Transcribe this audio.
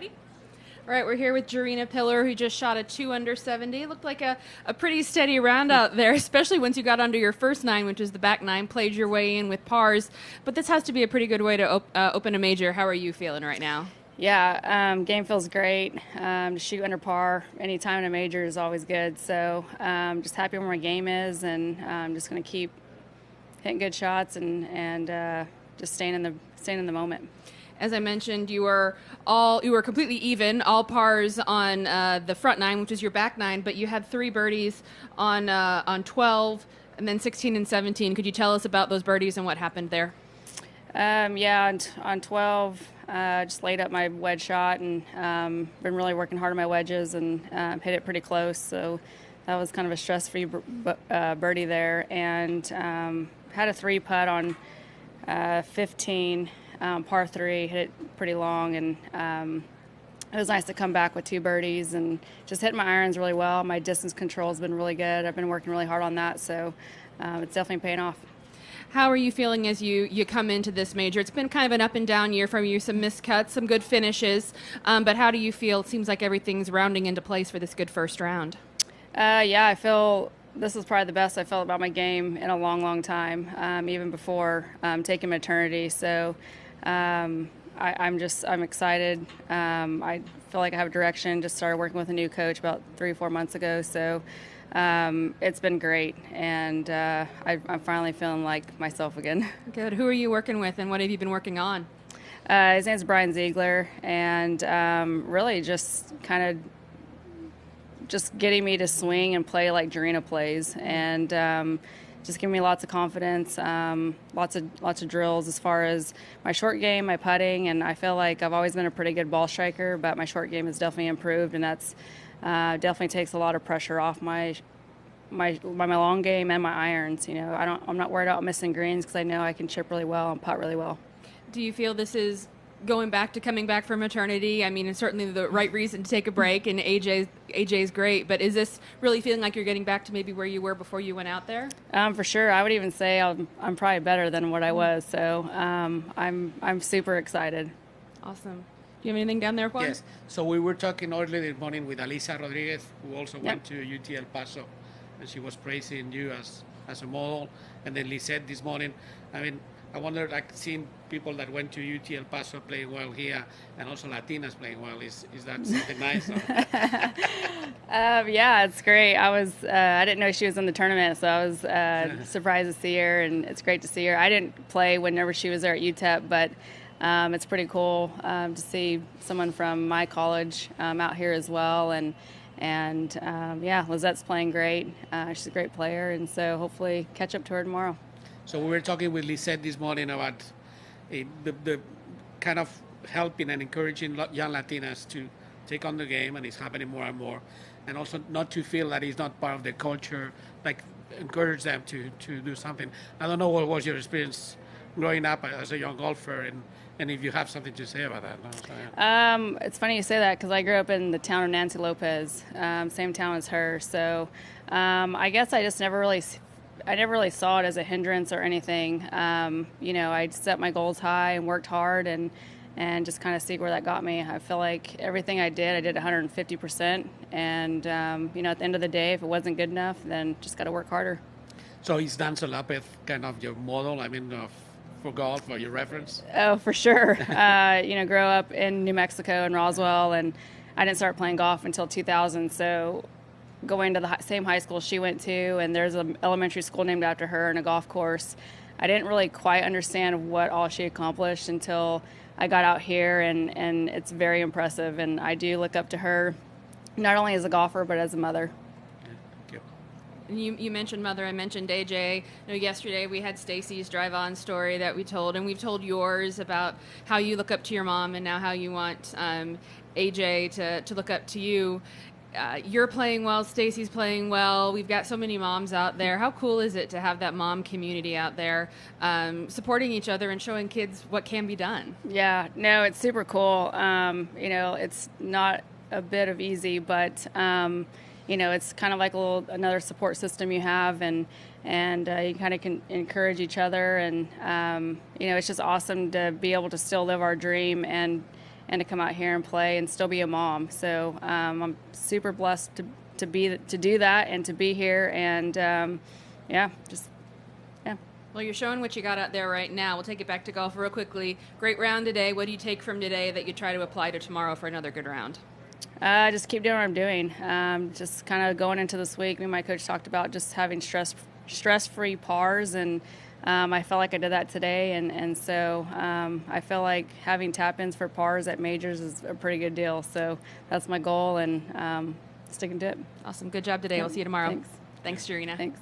Ready? All right, we're here with Gerina Pillar, who just shot a 2 under 70. Looked like a pretty steady round out there, especially once you got under your first nine, which is the back nine, played your way in with pars. But this has to be a pretty good way to open a major. How are you feeling right now? Yeah, game feels great. To shoot under par anytime in a major is always good. So just happy where my game is, and I'm just going to keep hitting good shots and just staying in the moment. As I mentioned, you were completely even, all pars on the front nine, which is your back nine, but you had 3 birdies on 12 and then 16 and 17. Could you tell us about those birdies and what happened there? On 12, just laid up my wedge shot and been really working hard on my wedges and hit it pretty close. So that was kind of a stress-free birdie there. And had a 3 putt on 15. Par 3, hit it pretty long, and it was nice to come back with 2 birdies and just hit my irons really well. My distance control has been really good. I've been working really hard on that, so it's definitely paying off. How are you feeling as you come into this major? It's been kind of an up and down year from you, some missed cuts, some good finishes, but how do you feel? It seems like everything's rounding into place for this good first round. I feel this is probably the best I felt about my game in a long, long time, even before taking maternity. So I'm excited. I feel like I have a direction. Just started working with a new coach about 3 or 4 months ago. So it's been great, and I'm finally feeling like myself again. Good. Who are you working with, and what have you been working on? His name's Brian Ziegler, and really just kind of just getting me to swing and play like Gerina plays, and just giving me lots of confidence, lots of drills as far as my short game, my putting, and I feel like I've always been a pretty good ball striker, but my short game has definitely improved, and that's definitely takes a lot of pressure off my long game and my irons. You know, I'm not worried about missing greens because I know I can chip really well and putt really well. Do you feel this is coming back from maternity? I mean, it's certainly the right reason to take a break, and AJ's great, but is this really feeling like you're getting back to maybe where you were before you went out there? For sure. I would even say I'm probably better than what I was, so I'm super excited. Awesome. Do you have anything down there, Juan? Yes. So we were talking earlier this morning with Alisa Rodriguez, who also went to UT El Paso, and she was praising you as a model. And then Lisette this morning. I mean, I wonder, like, seeing people that went to UT El Paso playing well here, and also Latinas playing well. Is that something nice? Yeah, it's great. I didn't know she was in the tournament, so I was surprised to see her, and it's great to see her. I didn't play whenever she was there at UTEP, but it's pretty cool to see someone from my college out here as well, and Lizette's playing great. She's a great player, and so hopefully catch up to her tomorrow. So we were talking with Lisette this morning about the kind of helping and encouraging young Latinas to take on the game, and it's happening more and more, and also not to feel that it's not part of the culture, like encourage them to do something. I don't know what was your experience growing up as a young golfer, and if you have something to say about that. No? It's funny you say that because I grew up in the town of Nancy Lopez, same town as her. So I guess I just never really saw it as a hindrance or anything. I set my goals high and worked hard and just kind of see where that got me. I feel like everything I did 150%. And, at the end of the day, if it wasn't good enough, then just got to work harder. So is Danzo Lopez kind of your model? I mean, for golf, or your reference? Oh, for sure. Grow up in New Mexico and Roswell, and I didn't start playing golf until 2000. So going to the same high school she went to, and there's an elementary school named after her and a golf course. I didn't really quite understand what all she accomplished until I got out here, and it's very impressive. And I do look up to her, not only as a golfer, but as a mother. You mentioned mother. I mentioned AJ. Yesterday we had Stacy's drive-on story that we told, and we've told yours about how you look up to your mom, and now how you want AJ to look up to you. You're playing well. Stacy's playing well. We've got so many moms out there. How cool is it to have that mom community out there supporting each other and showing kids what can be done? Yeah, no, it's super cool. It's not a bit of easy, but it's kind of like another support system you have, and you kind of can encourage each other, and it's just awesome to be able to still live our dream and and to come out here and play and still be a mom. So I'm super blessed to do that and to be here, and yeah. Well, you're showing what you got out there right now. We'll take it back to golf real quickly. Great round today. What do you take from today that you try to apply to tomorrow for another good round? Just keep doing what I'm doing. Just kind of going into this week, me and my coach talked about just having stress-free pars, and I felt like I did that today, and so I feel like having tap-ins for pars at majors is a pretty good deal. So that's my goal, and sticking to it. Awesome. Good job today. We'll see you tomorrow. Thanks. Thanks, Gerina. Thanks.